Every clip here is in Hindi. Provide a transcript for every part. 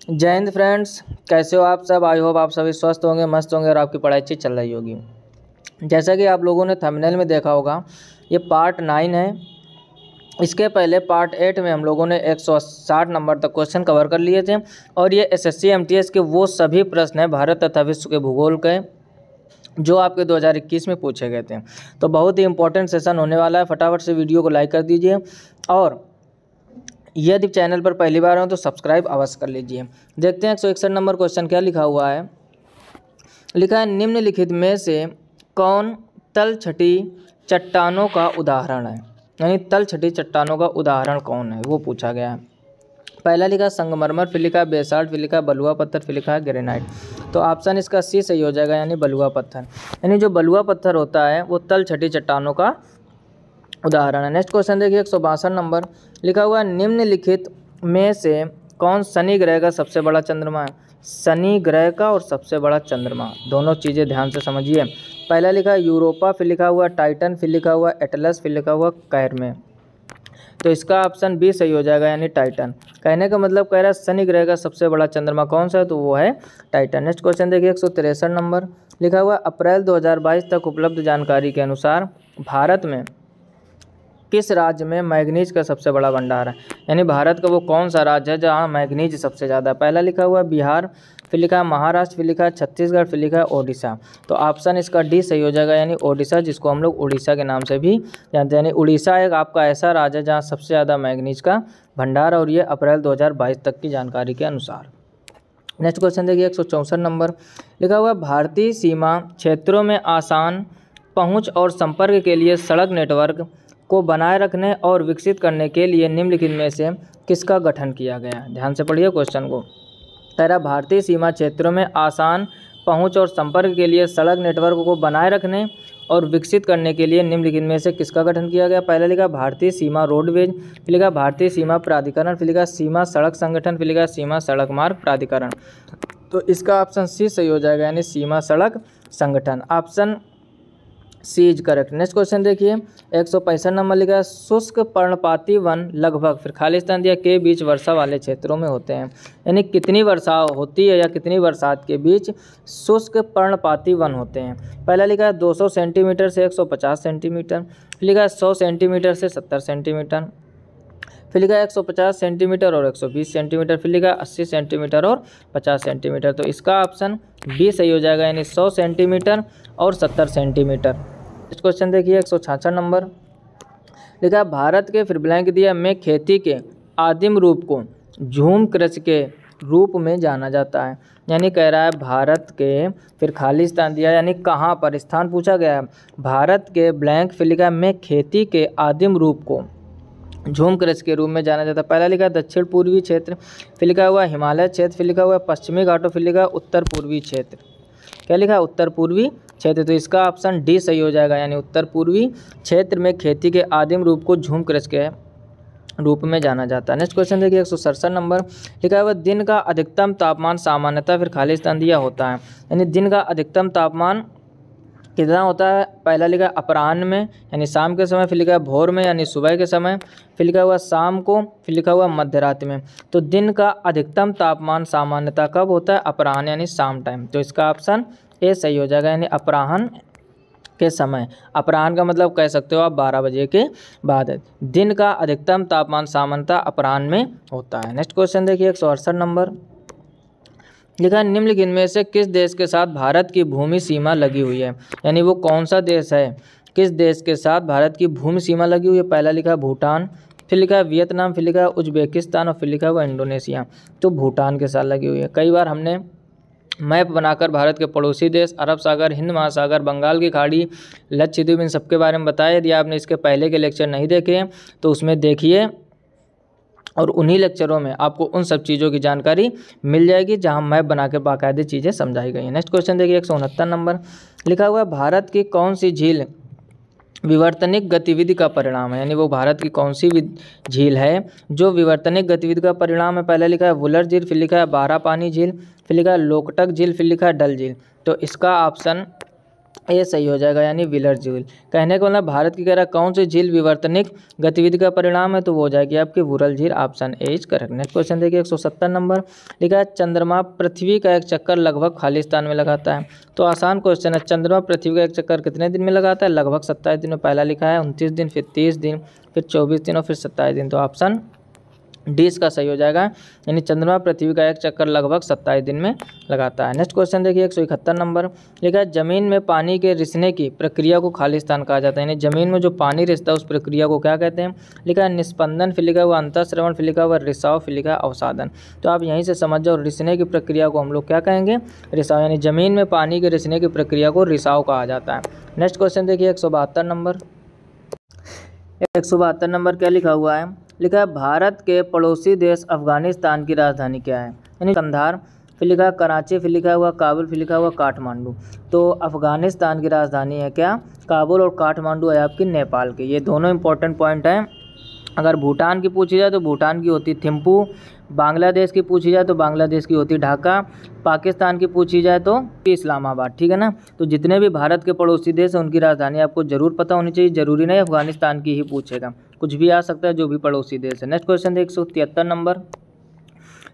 जय हिंद फ्रेंड्स, कैसे हो आप सब। आई होप आप सभी स्वस्थ होंगे, मस्त होंगे और आपकी पढ़ाई अच्छी चल रही होगी। जैसा कि आप लोगों ने थंबनेल में देखा होगा, ये पार्ट 9 है। इसके पहले पार्ट 8 में हम लोगों ने 160 नंबर तक क्वेश्चन कवर कर लिए थे और ये एसएससी एमटीएस के वो सभी प्रश्न हैं भारत तथा विश्व के भूगोल के जो आपके 2021 में पूछे गए थे। तो बहुत ही इंपॉर्टेंट सेशन होने वाला है। फटाफट से वीडियो को लाइक कर दीजिए और यदि चैनल पर पहली बार हो तो सब्सक्राइब अवश्य कर लीजिए। देखते हैं 161 नंबर क्वेश्चन क्या लिखा हुआ है। लिखा है, निम्नलिखित में से कौन तलछटी चट्टानों का उदाहरण है। यानी तलछटी चट्टानों का उदाहरण कौन है वो पूछा गया है। पहला लिखा संगमरमर, फिर लिखा बेसाल्ट, फिर लिखा बलुआ पत्थर, फिर लिखा ग्रेनाइट। तो ऑप्शन इसका सी सही हो जाएगा, यानी बलुआ पत्थर। यानी जो बलुआ पत्थर होता है वो तलछटी चट्टानों का उदाहरण है। नेक्स्ट क्वेश्चन देखिए 162 नंबर। लिखा हुआ है, निम्नलिखित में से कौन शनि ग्रह का सबसे बड़ा चंद्रमा है। शनि ग्रह का और सबसे बड़ा चंद्रमा, दोनों चीज़ें ध्यान से समझिए। पहला लिखा है यूरोपा, फिर लिखा हुआ टाइटन, फिर लिखा हुआ एटलस, फिर लिखा हुआ कैरमे। तो इसका ऑप्शन बी सही हो जाएगा, यानी टाइटन। कहने का मतलब कह रहा है शनि ग्रह का सबसे बड़ा चंद्रमा कौन सा है, तो वो है टाइटन। नेक्स्ट क्वेश्चन देखिए 163 नंबर। लिखा हुआ अप्रैल 2022 तक उपलब्ध जानकारी के अनुसार भारत में किस राज्य में मैग्नीज का सबसे बड़ा भंडार है। यानी भारत का वो कौन सा राज्य है जहाँ मैग्नीज सबसे ज़्यादा है। पहला लिखा हुआ बिहार, फिर लिखा है महाराष्ट्र, फिर लिखा है छत्तीसगढ़, फिर लिखा है ओडिशा। तो ऑप्शन इसका डी सही हो जाएगा, यानी ओडिशा, जिसको हम लोग उड़ीसा के नाम से भी जानते हैं। यानी उड़ीसा एक आपका ऐसा राज्य है जहाँ सबसे ज़्यादा मैग्नीज का भंडार, और ये अप्रैल 2022 तक की जानकारी के अनुसार। नेक्स्ट क्वेश्चन देखिए 164 नंबर। लिखा हुआ भारतीय सीमा क्षेत्रों में आसान पहुँच और संपर्क के लिए सड़क नेटवर्क को बनाए रखने और विकसित करने के लिए निम्नलिखित में से किसका गठन किया गया। ध्यान से पढ़िए क्वेश्चन को। तेरा भारतीय सीमा क्षेत्रों में आसान पहुंच और संपर्क के लिए सड़क नेटवर्क को बनाए रखने और विकसित करने के लिए निम्नलिखित में से किसका गठन किया गया। पहला लिखा भारतीय सीमा रोडवेज, फिर लिखा भारतीय सीमा प्राधिकरण, फिर लिखा सीमा सड़क संगठन, फिर लिखा सीमा सड़क मार्ग प्राधिकरण। तो इसका ऑप्शन सी सही हो जाएगा, यानी सीमा सड़क संगठन। Option C is correct. Next question देखिए 165 नंबर। लिखा है शुष्क पर्णपाती वन लगभग, फिर खालिस्तान दिया, के बीच वर्षा वाले क्षेत्रों में होते हैं। यानी कितनी वर्षा होती है या कितनी बरसात के बीच शुष्क पर्णपाती वन होते हैं। पहला लिखा है 200 सेंटीमीटर से 150 सेंटीमीटर, फिर लिखा है 100 सेंटीमीटर से 70 सेंटीमीटर, फिर लिखा है 150 सेंटीमीटर और 120 सेंटीमीटर, फिर लिखा है 80 सेंटीमीटर और 50 सेंटीमीटर। तो इसका ऑप्शन बी सही हो जाएगा, यानी 100 सेंटीमीटर और 70 सेंटीमीटर। नेक्स्ट क्वेश्चन देखिए 166 नंबर। लिखा है भारत के, फिर ब्लैंक दिया, में खेती के आदिम रूप को झूम कृषि के रूप में जाना जाता है। यानी कह रहा है भारत के, फिर खालिस्तान दिया, यानी कहाँ पर स्थान पूछा गया है। भारत के ब्लैंक, फिर लिखा है में खेती के आदिम रूप को झूम कृषि के रूप में जाना जाता है। पहला लिखा है दक्षिण पूर्वी क्षेत्र, फिर लिखा हुआ हिमालय क्षेत्र, फिर लिखा हुआ पश्चिमी घाटों, फिर लिखा उत्तर पूर्वी क्षेत्र। क्या लिखा है, उत्तर पूर्वी क्षेत्र। तो इसका ऑप्शन डी सही हो जाएगा, यानी उत्तर पूर्वी क्षेत्र में खेती के आदिम रूप को झूम कृषि के रूप में जाना जाता है। नेक्स्ट क्वेश्चन देखिए 167 नंबर। लिखा हुआ दिन का अधिकतम तापमान सामान्यतः, फिर खालिस्तान दिया, होता है। यानी दिन का अधिकतम तापमान कितना होता है। पहला लिखा है अपराह्न में, यानी शाम के समय, फिर लिखा है भोर में, यानी सुबह के समय, फिर लिखा हुआ शाम को, फिर लिखा हुआ मध्य रात्रि में। तो दिन का अधिकतम तापमान सामान्यतः कब होता है, अपराह्न यानी शाम टाइम। तो इसका ऑप्शन ए सही हो जाएगा, यानी अपराह्न के समय। अपराह्न का मतलब कह सकते हो आप 12 बजे के बाद। दिन का अधिकतम तापमान सामान्यतः अपराह्न में होता है। नेक्स्ट क्वेश्चन देखिए 168 नंबर। लिखा है निम्नलिखित में से किस देश के साथ भारत की भूमि सीमा लगी हुई है। यानी वो कौन सा देश है, किस देश के साथ भारत की भूमि सीमा लगी हुई है। पहला लिखा है भूटान, फिर लिखा है वियतनाम, फिर लिखा है उज्बेकिस्तान और फिर लिखा हुआ इंडोनेशिया। तो भूटान के साथ लगी हुई है। कई बार हमने मैप बनाकर भारत के पड़ोसी देश, अरब सागर, हिंद महासागर, बंगाल की खाड़ी, लक्षद्वीप, इन सबके बारे में बताया। यदि आपने इसके पहले के लेक्चर नहीं देखे हैं तो उसमें देखिए, और उन्हीं लेक्चरों में आपको उन सब चीज़ों की जानकारी मिल जाएगी जहां मैप बना के बाकायदे चीज़ें समझाई गई हैं। नेक्स्ट क्वेश्चन देखिए 169 नंबर। लिखा हुआ है भारत की कौन सी झील विवर्तनिक गतिविधि का परिणाम है। यानी वो भारत की कौन सी झील है जो विवर्तनिक गतिविधि का परिणाम है। पहले लिखा है वुलर झील, फिर लिखा है बारापानी झील, फिर लिखा है लोकटक झील, फिर लिखा है डल झील। तो इसका ऑप्शन ये सही हो जाएगा, यानी व्हीलर झील। कहने का मतलब भारत की कह रहा कौन सी झील विवर्तनिक गतिविधि का परिणाम है, तो वो हो जाएगी आपकी वुरल झील। Option A is correct. Next question देखिए 170 नंबर लिखा है चंद्रमा पृथ्वी का एक चक्कर लगभग खाली स्थान में लगाता है। तो आसान क्वेश्चन है, चंद्रमा पृथ्वी का एक चक्कर कितने दिन में लगाता है? लगभग 27 दिन में। पहला लिखा है 29 दिन, फिर 30 दिन, फिर 24 दिन और फिर 27 दिन। तो ऑप्शन डी इसका सही हो जाएगा, यानी चंद्रमा पृथ्वी का एक चक्कर लगभग 27 दिन में लगाता है। नेक्स्ट क्वेश्चन देखिए 171 नंबर लिखा है जमीन में पानी के रिसने की प्रक्रिया को खालिस्तान कहा जाता है। यानी जमीन में जो पानी रिसता है उस प्रक्रिया को क्या कहते हैं? लिखा है निस्पंदन, फिर लिखा हुआ अंतःस्रवण, फिर लिखा हुआ रिसाव, फिर लिखा अवसादन। तो आप यहीं से समझ जाओ, रिसने की प्रक्रिया को हम लोग क्या कहेंगे? रिसाव। यानी जमीन में पानी के रिसने की प्रक्रिया को रिसाव कहा जाता है। नेक्स्ट क्वेश्चन देखिए 172 नंबर। 172 नंबर क्या लिखा हुआ है? लिखा है भारत के पड़ोसी देश अफगानिस्तान की राजधानी क्या है? यानी कंधार, फिर लिखा है कराची, फिर लिखा हुआ काबुल, फिर लिखा हुआ काठमांडू। तो अफगानिस्तान की राजधानी है क्या? काबुल, और काठमांडू है आपकी नेपाल की। ये दोनों इंपॉर्टेंट पॉइंट हैं। अगर भूटान की पूछी जाए तो भूटान की होती थिम्पू, बांग्लादेश की पूछी जाए तो बांग्लादेश की होती ढाका, पाकिस्तान की पूछी जाए तो इस्लामाबाद। ठीक है ना? तो जितने भी भारत के पड़ोसी देश हैं उनकी राजधानी आपको जरूर पता होनी चाहिए। जरूरी नहीं अफगानिस्तान की ही पूछेगा, कुछ भी आ सकता है जो भी पड़ोसी देश है। Next question 173 number.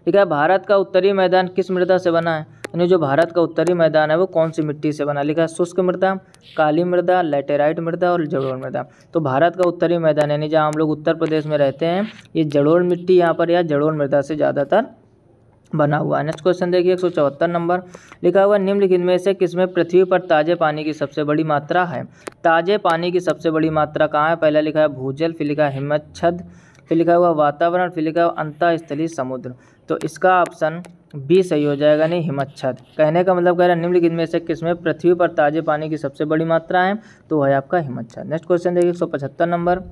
ठीक है, भारत का उत्तरी मैदान किस मृदा से बना है? यानी जो भारत का उत्तरी मैदान है वो कौन सी मिट्टी से बना? लिखा है शुष्क मृदा, काली मृदा, लैटेराइट मृदा और जलोढ़ मृदा। तो भारत का उत्तरी मैदान यानी जहाँ हम लोग उत्तर प्रदेश में रहते हैं, ये जलोढ़ मिट्टी यहाँ पर या जलोढ़ मृदा से ज़्यादातर बना हुआ है। नेक्स्ट क्वेश्चन देखिए 174 नंबर लिखा हुआ निम्नलिखित में से किसमें पृथ्वी पर ताजे पानी की सबसे बड़ी मात्रा है? ताजे पानी की सबसे बड़ी मात्रा कहाँ है? पहला लिखा है भूजल, फिर लिखा है हिमच्छद, फिर लिखा हुआ वातावरण, फिर लिखा हुआ अंतःस्थलीय समुद्र। तो इसका ऑप्शन बी सही हो जाएगा, नहीं हिमच्छद। कहने का मतलब कह रहा है निम्नलिखित में से किसमें पृथ्वी पर ताजे पानी की सबसे बड़ी मात्रा है? तो है आपका हिमच्छद। नेक्स्ट क्वेश्चन देखिए 175 नंबर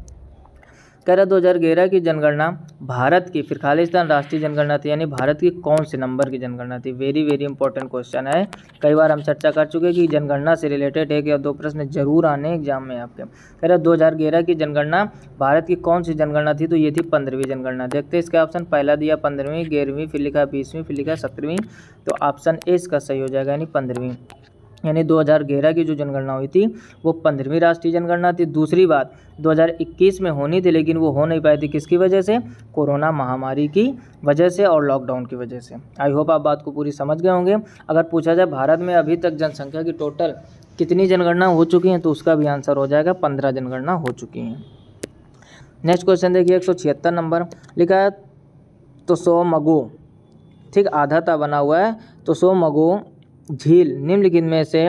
कह रहा 2011 की जनगणना भारत की, फिर खालिस्तान राष्ट्रीय जनगणना थी, यानी भारत की कौन से नंबर की जनगणना थी? वेरी वेरी इंपॉर्टेंट क्वेश्चन है। कई बार हम चर्चा कर चुके कि जनगणना से रिलेटेड एक या दो प्रश्न जरूर आने एग्जाम में आपके। कह रहा 2011 की जनगणना भारत की कौन सी जनगणना थी? तो ये थी 15वीं जनगणना। देखते हैं इसका ऑप्शन। पहला दिया 15वीं, 11वीं, फिर लिखा 20वीं, फिर लिखा 17वीं। तो ऑप्शन ए इसका सही हो जाएगा, यानी 15वीं। यानी 2011 की जो जनगणना हुई थी वो 15वीं राष्ट्रीय जनगणना थी। दूसरी बात 2021 में होनी थी लेकिन वो हो नहीं पाई थी, किसकी वजह से? कोरोना महामारी की वजह से और लॉकडाउन की वजह से। आई होप आप बात को पूरी समझ गए होंगे। अगर पूछा जाए भारत में अभी तक जनसंख्या की टोटल कितनी जनगणना हो चुकी हैं, तो उसका भी आंसर हो जाएगा 15 जनगणना हो चुकी हैं। नेक्स्ट क्वेश्चन देखिए 176 नंबर लिखा है त्सोमगो, ठीक आधा ता बना हुआ है। त्सोमगो झील निम्नलिखित में से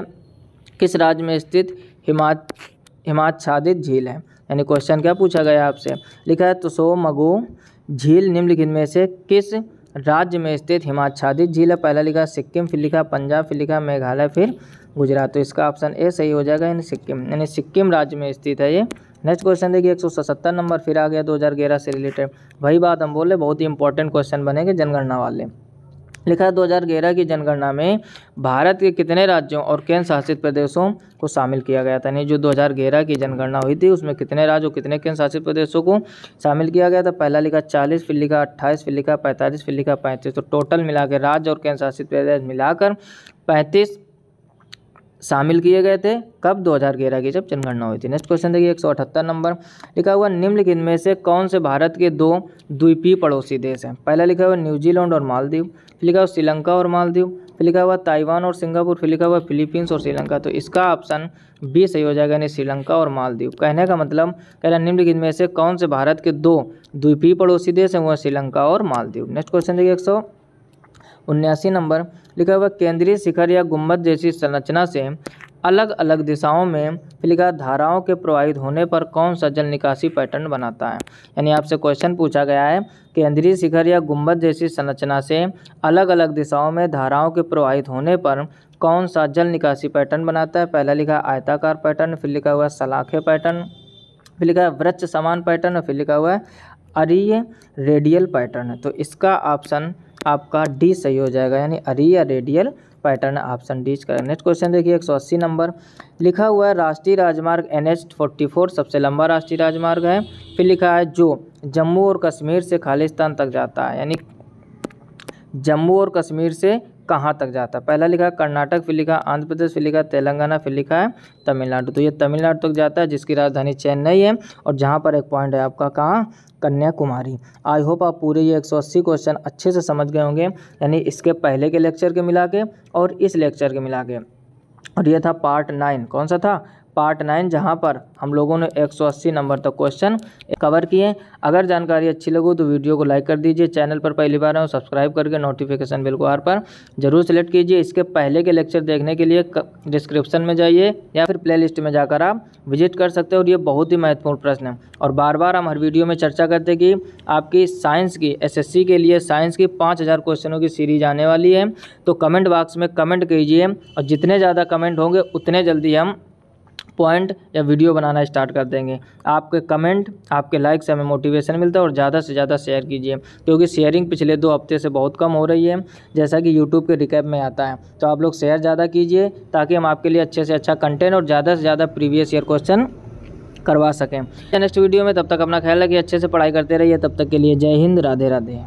किस राज्य में स्थित हिमाच्छादित झील है? यानी क्वेश्चन क्या पूछा गया आपसे? लिखा है त्सोमगो झील निम्नलिखित में से किस राज्य में स्थित हिमाच्छादित झील है? पहला लिखा सिक्किम, फिर लिखा पंजाब, फिर लिखा मेघालय, फिर गुजरात। तो इसका ऑप्शन ए सही हो जाएगा, यानी सिक्किम, यानी सिक्किम राज्य में स्थित है ये। नेक्स्ट क्वेश्चन देखिए 177 नंबर, फिर आ गया 2011 से रिलेटेड। वही बात हम बोले, बहुत ही इंपॉर्टेंट क्वेश्चन बनेंगे जनगणना वाले। लिखा है 2011 की जनगणना में भारत के कितने राज्यों और केंद्र शासित प्रदेशों को शामिल किया गया था? यानी जो 2011 की जनगणना हुई थी उसमें कितने राज्यों, कितने केंद्र शासित प्रदेशों को शामिल किया गया था? पहला लिखा 40, फिर लिखा 28, फिर लिखा 45, फिर लिखा 35। तो टोटल मिला के राज्य और केंद्र शासित प्रदेश मिलाकर 35 शामिल किए गए थे। कब? 2011 की जब जनगणना हुई थी। नेक्स्ट क्वेश्चन देखिए 178 नंबर लिखा हुआ निम्नलिखित में से कौन से भारत के दो द्वीपीय पड़ोसी देश हैं? पहला लिखा हुआ न्यूजीलैंड और मालदीव, फिर लिखा हुआ श्रीलंका और मालदीव, फिर लिखा हुआ ताइवान और सिंगापुर, फिर लिखा हुआ फिलीपींस और श्रीलंका। तो इसका ऑप्शन बी सही हो जाएगा, यानी श्रीलंका और मालदीव। कहने का मतलब कह रहा निम्नलिखित में से कौन से भारत के दो द्वीपीय पड़ोसी देश हैं? वो श्रीलंका और मालदीव। नेक्स्ट क्वेश्चन देखिए 179 नंबर लिखा हुआ केंद्रीय शिखर या गुम्बद जैसी संरचना से अलग अलग दिशाओं में लिखा धाराओं के प्रवाहित होने पर कौन सा जल निकासी पैटर्न बनाता है? यानी आपसे क्वेश्चन पूछा गया है केंद्रीय शिखर या गुम्बद जैसी संरचना से अलग अलग दिशाओं में धाराओं के प्रवाहित होने पर कौन सा जल निकासी पैटर्न बनाता है? पहला लिखा आयताकार पैटर्न, फिर लिखा हुआ सलाखे पैटर्न, फिर लिखा है वृक्ष समान पैटर्न, फिर लिखा हुआ है अरीय रेडियल पैटर्न। तो इसका ऑप्शन आपका डी सही हो जाएगा, यानी अरीय रेडियल पैटर्न, ऑप्शन डी का। नेक्स्ट क्वेश्चन देखिए 180 नंबर लिखा हुआ है राष्ट्रीय राजमार्ग NH-44 सबसे लंबा राष्ट्रीय राजमार्ग है। फिर लिखा है जो जम्मू और कश्मीर से खालिस्तान तक जाता है, यानी जम्मू और कश्मीर से कहाँ तक जाता है। पहला लिखा कर्नाटक, फिर लिखा आंध्र प्रदेश, फिर लिखा तेलंगाना, फिर लिखा है तमिलनाडु। तो ये तमिलनाडु तक जाता है जिसकी राजधानी चेन्नई है और जहाँ पर एक पॉइंट है आपका कहाँ, कन्याकुमारी। आई होप आप पूरे ये 180 क्वेश्चन अच्छे से समझ गए होंगे, यानी इसके पहले के लेक्चर के मिला के और इस लेक्चर के मिला के। और ये था पार्ट 9, कौन सा था, पार्ट 9, जहाँ पर हम लोगों ने 180 नंबर तक क्वेश्चन कवर किए। अगर जानकारी अच्छी लगी तो वीडियो को लाइक कर दीजिए, चैनल पर पहली बार हो सब्सक्राइब करके नोटिफिकेशन बेल को आर पर जरूर सेलेक्ट कीजिए। इसके पहले के लेक्चर देखने के लिए डिस्क्रिप्शन में जाइए या फिर प्लेलिस्ट में जाकर आप विजिट कर सकते हो। और ये बहुत ही महत्वपूर्ण प्रश्न है और बार बार हम हर वीडियो में चर्चा करते हैं कि आपकी साइंस की SSC के लिए साइंस की 5000 क्वेश्चनों की सीरीज आने वाली है। तो कमेंट बॉक्स में कमेंट कीजिए और जितने ज़्यादा कमेंट होंगे उतने जल्दी हम पॉइंट या वीडियो बनाना स्टार्ट कर देंगे। आपके कमेंट, आपके लाइक से हमें मोटिवेशन मिलता है और ज़्यादा से ज़्यादा शेयर कीजिए, क्योंकि शेयरिंग पिछले 2 हफ्ते से बहुत कम हो रही है, जैसा कि यूट्यूब के रिकैप में आता है। तो आप लोग शेयर ज़्यादा कीजिए ताकि हम आपके लिए अच्छे से अच्छा कंटेंट और ज़्यादा से ज़्यादा प्रीवियस ईयर क्वेश्चन करवा सकें। नेक्स्ट वीडियो में, तब तक अपना ख्याल रखिए, अच्छे से पढ़ाई करते रहिए। तब तक के लिए जय हिंद, राधे राधे।